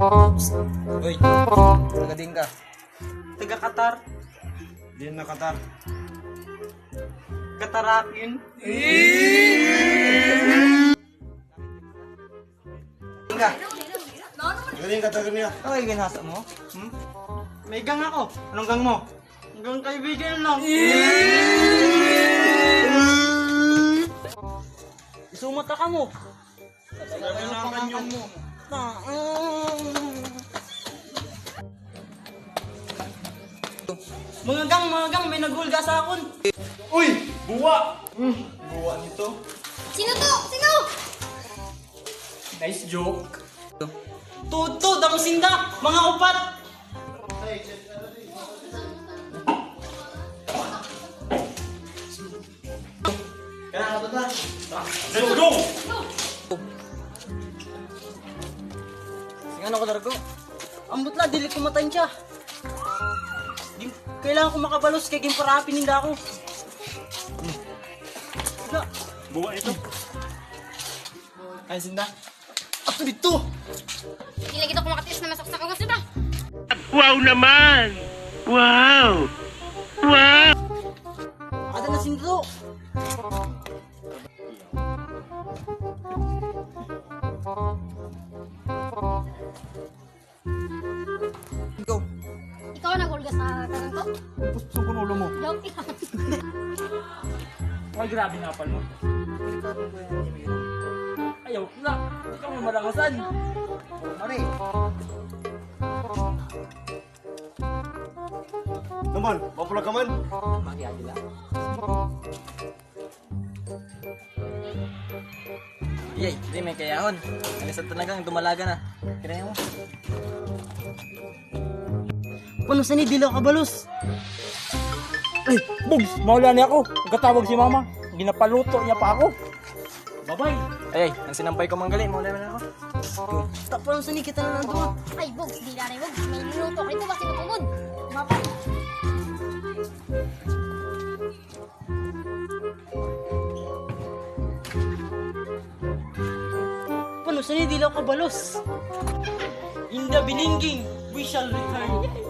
Uy, taga din ka. Taga Qatar. Din na Qatar. Katarakin. Ka. Taga ka, taga niya. Okay, ginasa mo? May gang ako. Anong gang mo? Gang kaibigan lang. Isumata ka mo. Kailangan yung mo. Mga gang, may nagulga sa akon. Uy! Buwa! Buwa nito. Sino to? Sino? Nice joke. Tuto, damo sinda, mga upat. Let's go! Sing ano ko dargo? Ambot na, dili ko matayin siya. Kailangan ko makabalos kay Gimparapi ninda ako. Sige. Buwa ito. Ay, sinda. Ato dito. Hindi lagi ako makatiis na masaksak ako sila. Wow naman! Wow! Wow! Ada na sinda to. Go. Ikaw ang nagulga sa karang ko? Gusto ko ulo mo. Joke lang. Ay, grabe nga pala mo. Ayaw, na. Ikaw mo malakasan. Mari. Naman, mapula ka man. Magyagi lang. Yay, di may kayahon. Anisan talagang dumalaga na. Kaya mo. Ano sa ni dilaw ka balos? Ay, Bugs, mawala niya ako. Nagkatawag si mama. Ginapaluto niya pa ako. Babay. Ay, ang sinampay ko manggali, mawala na ako. Tapos sa ni kita na nandun. Ay, Bugs, di na rin Bugs. May minuto ka ito kasi matungod. Mapa. Paano sa ni dilaw ka balos? In the biningking, we shall return.